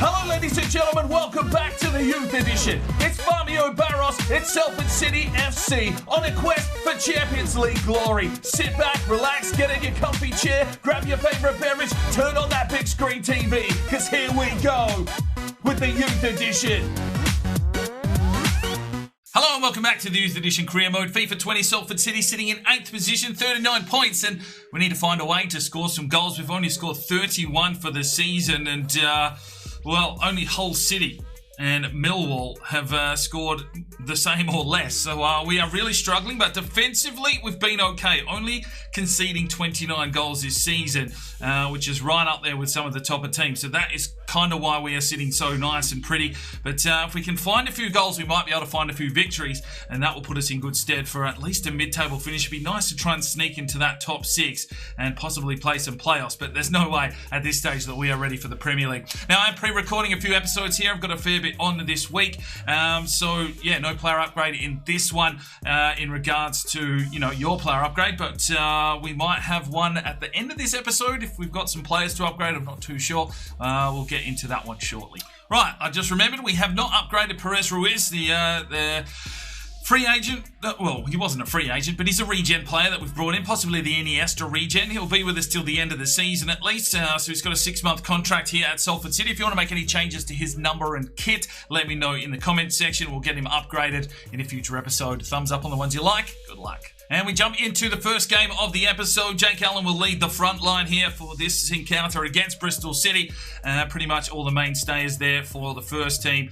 Hello, ladies and gentlemen. Welcome back to the Youth Edition. It's Fabio Barros. It's Salford City FC on a quest for Champions League glory. Sit back, relax, get in your comfy chair, grab your favourite beverage, turn on that big screen TV, because here we go with the Youth Edition. Hello and welcome back to the Youth Edition Career Mode. FIFA 20, Salford City sitting in 8th position, 39 points, and we need to find a way to score some goals. We've only scored 31 for the season, and well, only Hull City and Millwall have scored the same or less. So we are really struggling, but defensively we've been okay. Only conceding 29 goals this season, which is right up there with some of the topper teams. So that is kind of why we are sitting so nice and pretty. But if we can find a few goals, we might be able to find a few victories, and that will put us in good stead for at least a mid-table finish. It'd be nice to try and sneak into that top 6 and possibly play some playoffs, but there's no way at this stage that we are ready for the Premier League. Now, I'm pre-recording a few episodes here. I've got a fair bit on this week. So, yeah, no player upgrade in this one in regards to, you know, your player upgrade, but we might have one at the end of this episode if we've got some players to upgrade. I'm not too sure. We'll get into that one shortly. Right, I just remembered we have not upgraded Perez Ruiz, the free agent. Well, he wasn't a free agent, but he's a regen player that we've brought in, possibly the Iniesta regen. He'll be with us till the end of the season at least. So he's got a 6-month contract here at Salford City. If you want to make any changes to his number and kit, let me know in the comments section. We'll get him upgraded in a future episode. Thumbs up on the ones you like. Good luck. And we jump into the first game of the episode. Jake Allen will lead the front line here for this encounter against Bristol City. Pretty much all the mainstays there for the first team.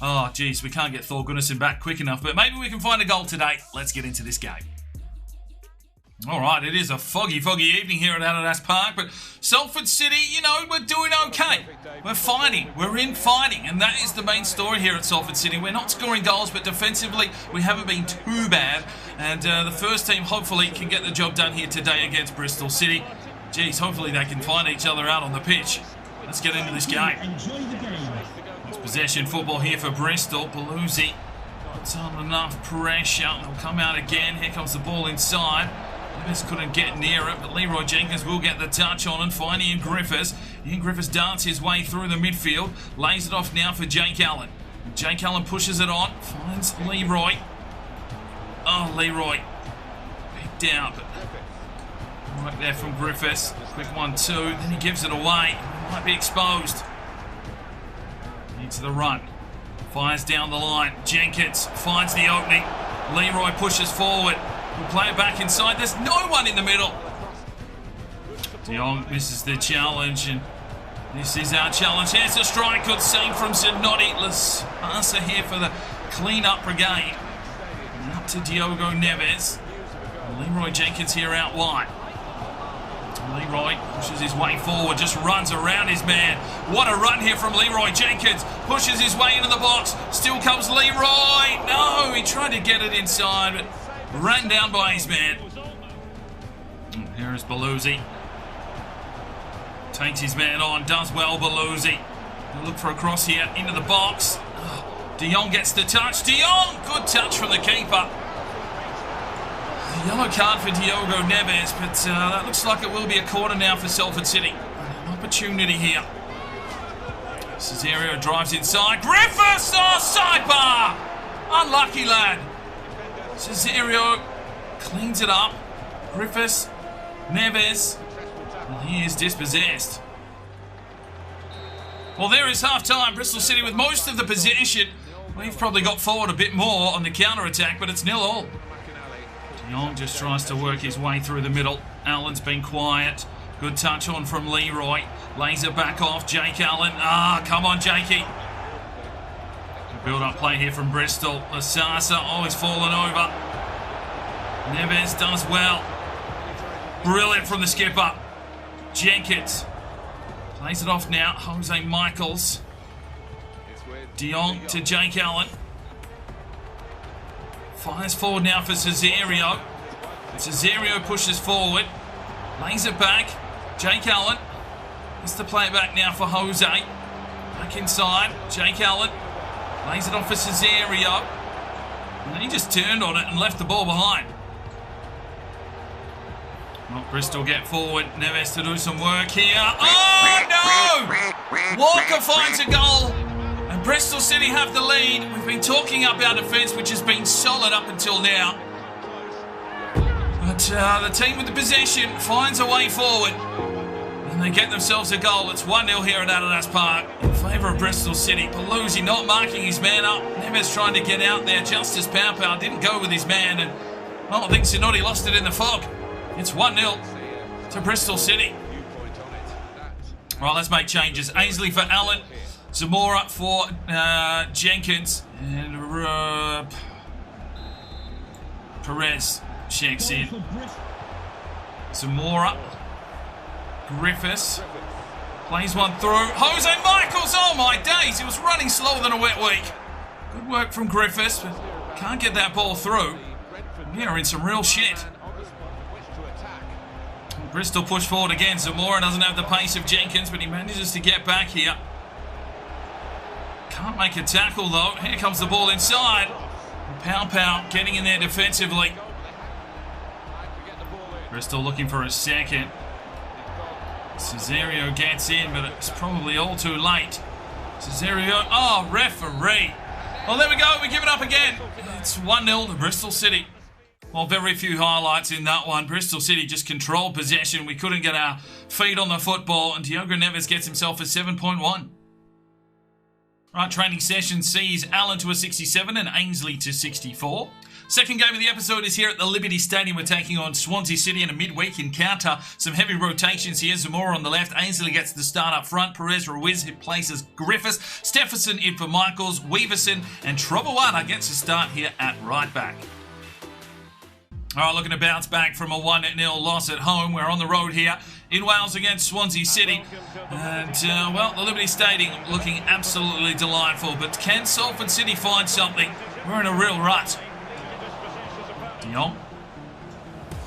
Oh, geez, we can't get Thor Gunnarsson back quick enough, but maybe we can find a goal today. Let's get into this game. All right, it is a foggy evening here at Adidas Park, but Salford City, you know, we're doing okay. We're fighting. We're in fighting, and that is the main story here at Salford City. We're not scoring goals, but defensively, we haven't been too bad, and the first team hopefully can get the job done here today against Bristol City. Geez, hopefully they can find each other out on the pitch. Let's get into this game. It's possession football here for Bristol. Paluzzi puts on enough pressure. They'll come out again. Here comes the ball inside. Neves couldn't get near it, but Leroy Jenkins will get the touch on and find Ian Griffiths. Ian Griffiths darts his way through the midfield. Lays it off now for Jake Allen. Jake Allen pushes it on. Finds Leroy. Oh, Leroy. Picked out, but right there from Griffiths. Quick 1-2. Then he gives it away. He might be exposed. Into the run. Fires down the line. Jenkins finds the opening. Leroy pushes forward. We'll play it back inside. There's no one in the middle. De Jong misses the challenge, and this is our challenge. Here's a strike. Good save from Zanotti. Lasasa here for the clean-up brigade. And up to Diogo Neves. Leroy Jenkins here out wide. Leroy pushes his way forward, just runs around his man. What a run here from Leroy Jenkins. Pushes his way into the box. Still comes Leroy. No, he tried to get it inside, but ran down by his man. And here is Paluzzi. Takes his man on, does well, Paluzzi. He'll look for a cross here into the box. De Jong gets the touch. De Jong, good touch from the keeper. Yellow card for Diogo Neves, but that looks like it will be a corner now for Salford City. An opportunity here. Cesario drives inside. Griffiths! Oh, sidebar! Unlucky lad. Cesario cleans it up. Griffiths, Neves, and he is dispossessed. Well, there is half-time. Bristol City with most of the possession. We've probably got forward a bit more on the counter-attack, but it's 0-0. De Jong just tries to work his way through the middle. Allen's been quiet. Good touch on from Leroy. Lays it back off. Jake Allen. Ah, come on, Jakey. Build-up play here from Bristol. Lasasa, oh, he's fallen over. Neves does well. Brilliant from the skipper. Jenkins. Plays it off now. Jose Michaels. De Jong to Jake Allen. Fires forward now for Cesario. Cesario pushes forward. Lays it back. Jake Allen. Has to play it back now for Jose. Back inside. Jake Allen. Lays it off for Cesario. And he just turned on it and left the ball behind. Well, Bristol get forward. Neves to do some work here. Oh, no! Walker finds a goal, and Bristol City have the lead. We've been talking up our defence, which has been solid up until now. But the team with the possession finds a way forward, and they get themselves a goal. It's 1-0 here at Adiosz Park in favour of Bristol City. Paluzzi not marking his man up. Neves trying to get out there. Justice Power didn't go with his man, and I think Sinotti lost it in the fog. It's 1-0 to Bristol City. Right, let's make changes. Ainsley for Allen. Zamora for Jenkins. And Perez checks in. Zamora. Griffiths. Plays one through. Jose Michaels. Oh my days. He was running slower than a wet week. Good work from Griffiths, but can't get that ball through. We are in some real shit. Bristol push forward again. Zamora doesn't have the pace of Jenkins, but he manages to get back here. Can't make a tackle though. Here comes the ball inside. Pow getting in there defensively. Bristol looking for a second. Cesario gets in, but it's probably all too late. Cesario, oh, referee. Well, there we go. We give it up again. It's 1-0 to Bristol City. Well, very few highlights in that one. Bristol City just controlled possession. We couldn't get our feet on the football, and Diogo Neves gets himself a 7.1. Right, training session sees Allen to a 67 and Ainsley to 64. Second game of the episode is here at the Liberty Stadium. We're taking on Swansea City in a midweek encounter. Some heavy rotations here. Zamora on the left. Ainsley gets the start up front. Perez Ruiz places Griffiths. Stephenson in for Michaels. Weaverson and Trobowada gets a start here at right back. All right, looking to bounce back from a 1-0 loss at home. We're on the road here in Wales against Swansea City. And, well, the Liberty Stadium looking absolutely delightful. But can Salford City find something? We're in a real rut. De Jong.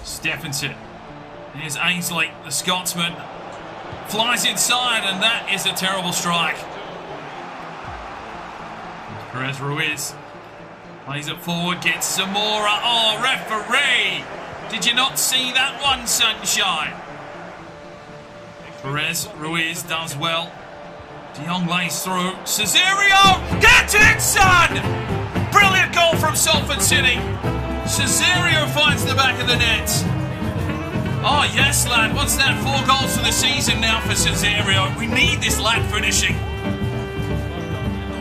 Stephenson. Here's Ainsley, the Scotsman. Flies inside, and that is a terrible strike. Perez Ruiz. Plays it forward, gets Zamora. Oh, referee! Did you not see that one, sunshine? Perez Ruiz does well. De Jong lays through. Cesario! Get it, son! Brilliant goal from Salford City. Cesario finds the back of the net. Oh, yes, lad. What's that? 4 goals for the season now for Cesario. We need this lad finishing.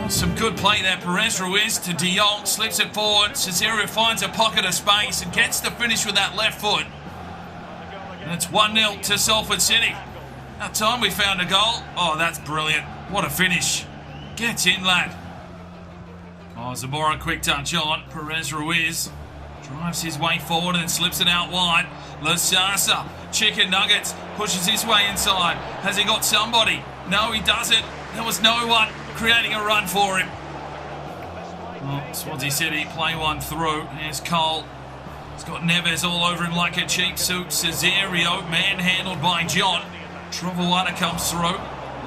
Some good play there. Perez Ruiz to De Jong, slips it forward. Cesario finds a pocket of space and gets the finish with that left foot. And it's 1-0 to Salford City. That time we found a goal. Oh, that's brilliant. What a finish. Get in, lad. Oh, Zamora quick touch on. Perez Ruiz drives his way forward and slips it out wide. Lasasa, chicken nuggets, pushes his way inside. Has he got somebody? No, he doesn't. There was no one creating a run for him. Oh, Swansea City play one through. Here's Cole. He's got Neves all over him like a cheap suit. Cesario, manhandled by John. Trobowada comes through.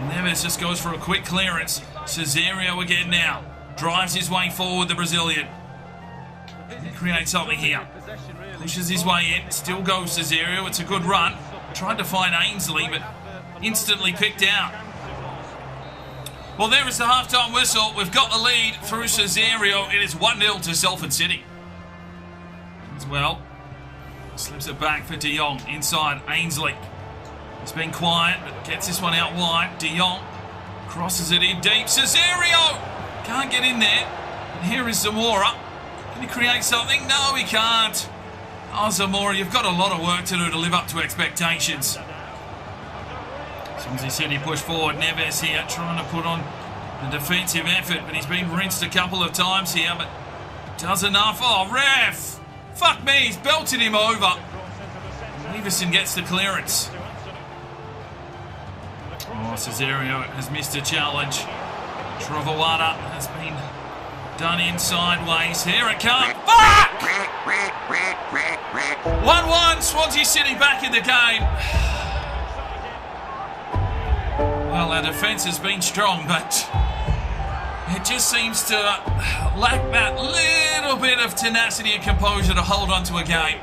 Neves just goes for a quick clearance. Cesario again now. Drives his way forward, the Brazilian. He creates something here. Pushes his way in. Still goes Cesario. It's a good run. Tried to find Ainsley, but instantly picked out. Well, there is the half-time whistle. We've got the lead through Cesario. It is 1-0 to Salford City. As well, slips it back for De Jong. Inside, Ainsley. He's been quiet, but gets this one out wide. De Jong crosses it in deep. Cesario can't get in there. And here is Zamora. Can he create something? No, he can't. Oh, Zamora, you've got a lot of work to do to live up to expectations. Swansea City push forward. Neves here trying to put on the defensive effort, but he's been rinsed a couple of times here, but does enough. Oh, ref! Fuck me, he's belted him over. Weaverson gets the clearance. Oh, Cesario has missed a challenge. Trobowada has been done in sideways. Here it comes. Fuck! 1-1, Swansea City back in the game. Well, our defence has been strong, but it just seems to lack that little bit of tenacity and composure to hold on to a game.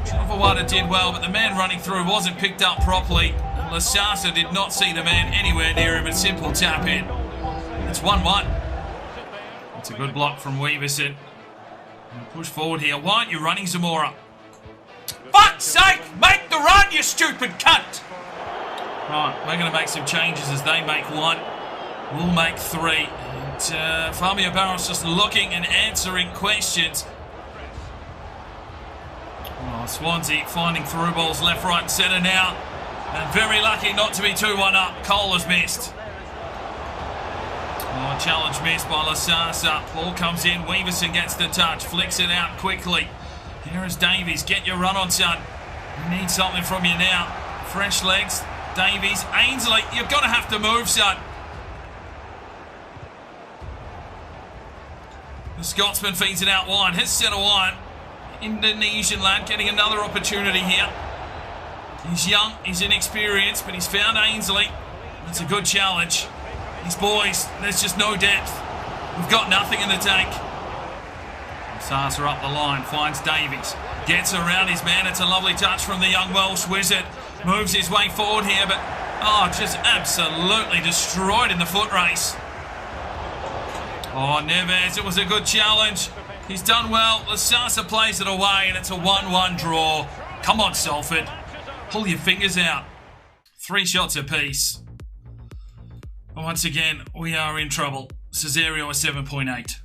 Trobowada did well, but the man running through wasn't picked up properly. Lasasa did not see the man anywhere near him. A simple tap in. It's 1-1. It's a good block from Weaverson. Push forward here. Why aren't you running, Zamora? Fuck's sake! Make the run, you stupid cunt! Right, we're going to make some changes as they make one. We'll make three. And Fabio Barros just looking and answering questions. Oh, Swansea finding through balls left, right and centre now. And very lucky not to be 2-1 up. Cole has missed. Oh, challenge missed by Lasasa. Ball comes in. Weaverson gets the touch. Flicks it out quickly. Here is Davies. Get your run on, son. We need something from you now. Fresh legs. Davies. Ainsley, you're going to have to move, son. The Scotsman feeds it out wide. His centre wide. Indonesian lad getting another opportunity here. He's young, he's inexperienced, but he's found Ainsley. That's a good challenge. These boys, there's just no depth. We've got nothing in the tank. Sasa up the line, finds Davies. Gets around his man. It's a lovely touch from the young Welsh wizard. Moves his way forward here, but just absolutely destroyed in the foot race. Oh, Neves, it was a good challenge. He's done well. Lasasa plays it away, and it's a 1-1 draw. Come on, Salford. Pull your fingers out. 3 shots apiece. Once again, we are in trouble. Cesario a 7.8.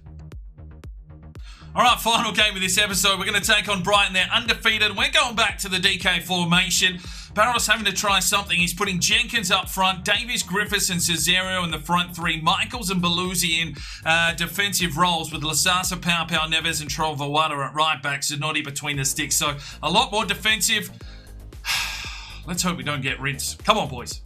Alright, final game of this episode. We're going to take on Brighton. They're undefeated. We're going back to the DK formation. Barros having to try something. He's putting Jenkins up front, Davies, Griffiths and Cesario in the front three, Michaels and Belusi in defensive roles with Lasasa, Pau, Neves and Trovoada at right back, Zanotti between the sticks. So a lot more defensive. Let's hope we don't get rinsed. Come on, boys.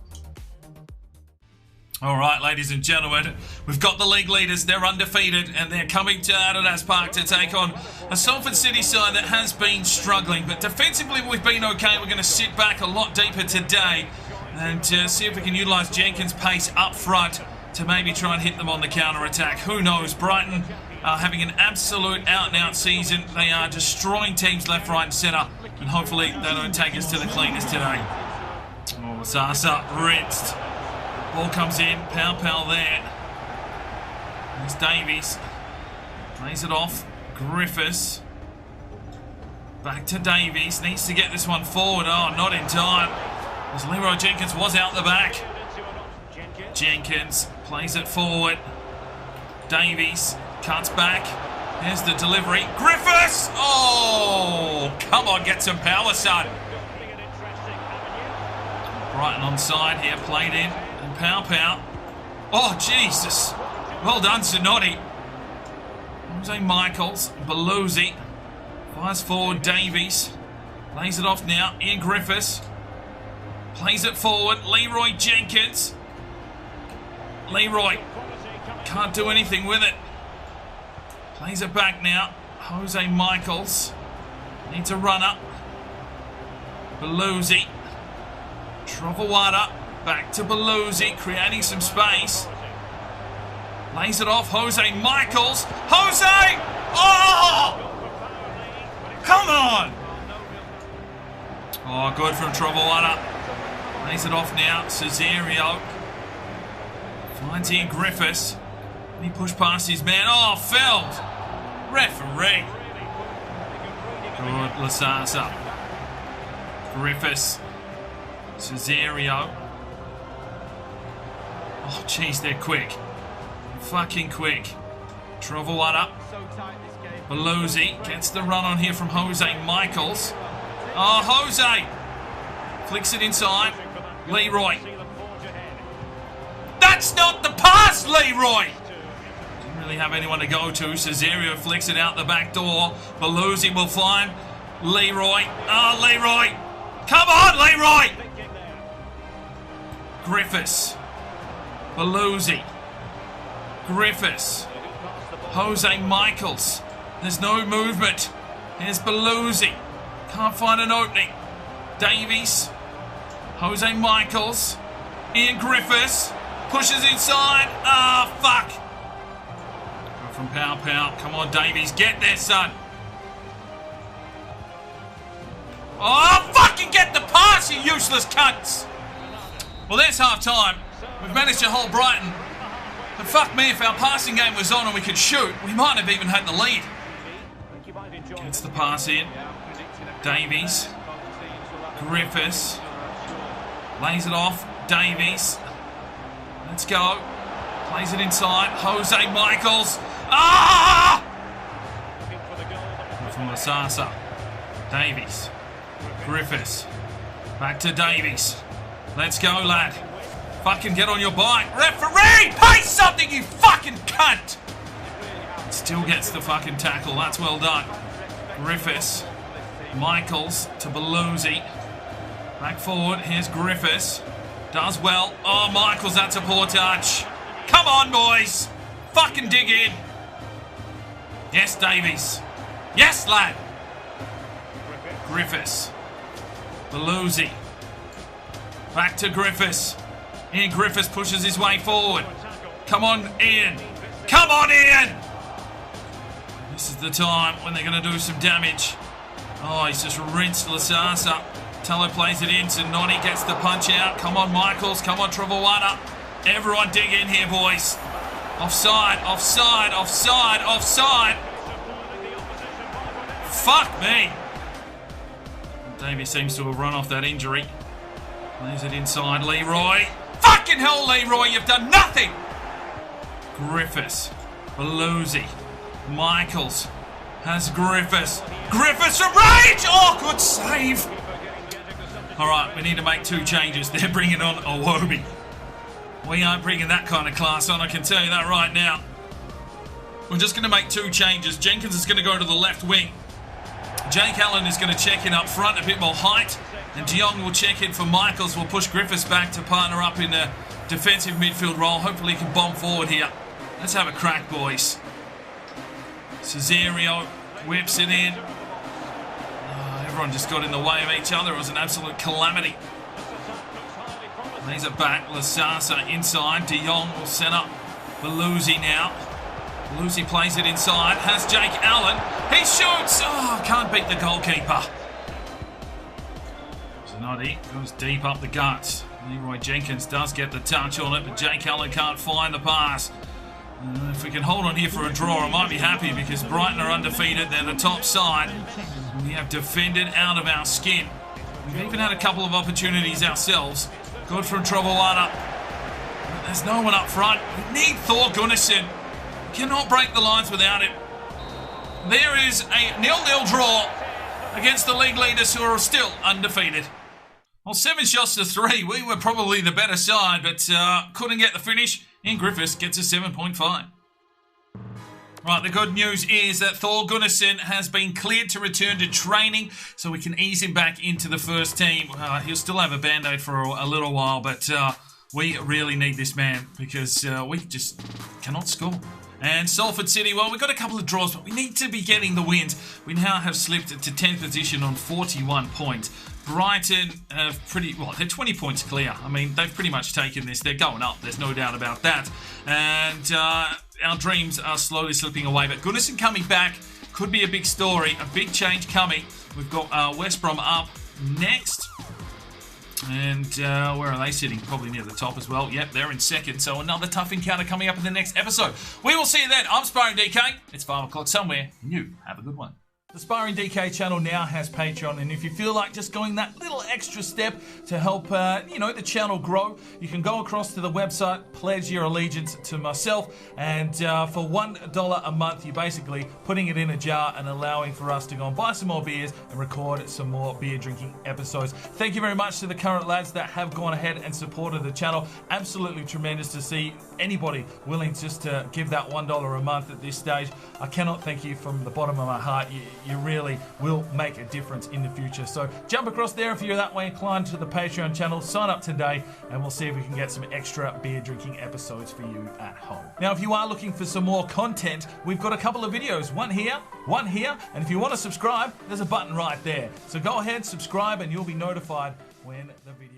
All right, ladies and gentlemen, we've got the league leaders. They're undefeated, and they're coming to Adiosz Park to take on a Salford City side that has been struggling. But defensively, we've been okay. We're going to sit back a lot deeper today and see if we can utilise Jenkins' pace up front to maybe try and hit them on the counter-attack. Who knows? Brighton are having an absolute out-and-out season. They are destroying teams left, right and centre, and hopefully they don't take us to the cleaners today. Oh, Sasa rinsed. Ball comes in, Pau there. There's Davies. Plays it off. Griffiths. Back to Davies. Needs to get this one forward. Oh, not in time. As Leroy Jenkins was out the back. Jenkins plays it forward. Davies cuts back. Here's the delivery. Griffiths! Oh, come on, get some power, son. Brighton onside here, played in. And Pau. Oh, Jesus. Well done, Zanotti. Jose Michaels. Belusi. Fires forward, Davies. Lays it off now. Ian Griffiths. Plays it forward. Leroy Jenkins. Leroy. Can't do anything with it. Plays it back now. Jose Michaels. Needs a runner. Belusi. Trovoada. Back to Belusi, creating some space. Lays it off, Jose Michaels. Jose! Oh! Come on! Oh, good from Trovoada. Lays it off now, Cesario. Finds Ian Griffiths. He pushed past his man. Oh, felled! Referee. Good, Lasasa. Griffiths. Cesario. Oh, jeez, they're quick. Fucking quick. Trovoada. Belusi gets the run on here from Jose Michaels. Oh, Jose! Flicks it inside. Leroy. That's not the pass, Leroy! Didn't really have anyone to go to. Cesario flicks it out the back door. Belusi will find Leroy. Oh, Leroy! Come on, Leroy! Griffiths. Belusi. Griffiths. Jose Michaels. There's no movement. Here's Belusi. Can't find an opening. Davies. Jose Michaels. Ian Griffiths. Pushes inside. Ah, fuck. Go from Pau. Come on, Davies. Get there, son. Oh, fucking get the pass, you useless cunts. Well, that's half time. We've managed to hold Brighton. But fuck me, if our passing game was on and we could shoot, we might have even had the lead. Gets the pass in. Davies. Griffiths. Lays it off. Davies. Let's go. Plays it inside. Jose Michaels. Ah! From Lasasa. Davies. Griffiths. Back to Davies. Let's go, lad. Fucking get on your bike. Referee! Pay something, you fucking cunt! Still gets the fucking tackle. That's well done. Griffiths. Michaels to Belusi. Back forward. Here's Griffiths. Does well. Oh, Michaels, that's a poor touch. Come on, boys. Fucking dig in. Yes, Davies. Yes, lad. Griffiths. Belusi. Back to Griffiths. Ian Griffiths pushes his way forward. Come on, Ian. Come on, Ian. This is the time when they're going to do some damage. Oh, he's just rinsed Lasasa. Tello plays it in. Noni gets the punch out. Come on, Michaels. Come on, Travawana. Everyone dig in here, boys. Offside, offside, offside, offside. Fuck me. Davey seems to have run off that injury. Plays it inside. Leroy. Fucking hell, Leroy, you've done nothing. Griffiths. Belusi. Michaels. Has Griffiths. Griffiths from range! Oh, good save. All right, we need to make 2 changes. They're bringing on Iwobi. We aren't bringing that kind of class on, I can tell you that right now. We're just going to make 2 changes. Jenkins is going to go to the left wing. Jake Allen is going to check in up front, a bit more height. And De Jong will check in for Michaels. We'll push Griffiths back to partner up in a defensive midfield role. Hopefully he can bomb forward here. Let's have a crack, boys. Cesario whips it in. Oh, everyone just got in the way of each other. It was an absolute calamity. Lays it back. Lasasa inside. De Jong will set up Belusi now. Belusi plays it inside. Has Jake Allen. He shoots. Oh, can't beat the goalkeeper. Zanotti goes deep up the guts. Leroy Jenkins does get the touch on it, but Jake Allen can't find the pass. If we can hold on here for a draw, I might be happy because Brighton are undefeated. They're the top side. We have defended out of our skin. We've even had a couple of opportunities ourselves. Good from Travawana. There's no one up front. We need Thor Gunnarsson. Cannot break the lines without him. There is a 0-0 draw against the league leaders who are still undefeated. Well, 7 shots to 3. We were probably the better side, but couldn't get the finish. Ian Griffiths gets a 7.5. Right, the good news is that Thor Gunnarsson has been cleared to return to training, so we can ease him back into the first team. He'll still have a band-aid for a little while, but we really need this man because we just cannot score. And Salford City, well, we've got a couple of draws, but we need to be getting the wins. We now have slipped to 10th position on 41 points. Brighton have they're 20 points clear. I mean, they've pretty much taken this. They're going up. There's no doubt about that. And our dreams are slowly slipping away. But Gunnarsson coming back could be a big story, a big change coming. We've got West Brom up next. And where are they sitting? Probably near the top as well. Yep, they're in second. So another tough encounter coming up in the next episode. We will see you then. I'm Sparring DK. It's 5 o'clock somewhere. And you have a good one. The Sparring DK channel now has Patreon, and if you feel like just going that little extra step to help, the channel grow, you can go across to the website, pledge your allegiance to myself, and for $1 a month, you're basically putting it in a jar and allowing for us to go and buy some more beers and record some more beer drinking episodes. Thank you very much to the current lads that have gone ahead and supported the channel. Absolutely tremendous to see anybody willing just to give that $1 a month at this stage. I cannot thank you from the bottom of my heart. You really will make a difference in the future. So jump across there if you're that way inclined to the Patreon channel. Sign up today and we'll see if we can get some extra beer drinking episodes for you at home. Now, if you are looking for some more content, we've got a couple of videos. One here, and if you want to subscribe, there's a button right there. So go ahead, subscribe, and you'll be notified when the video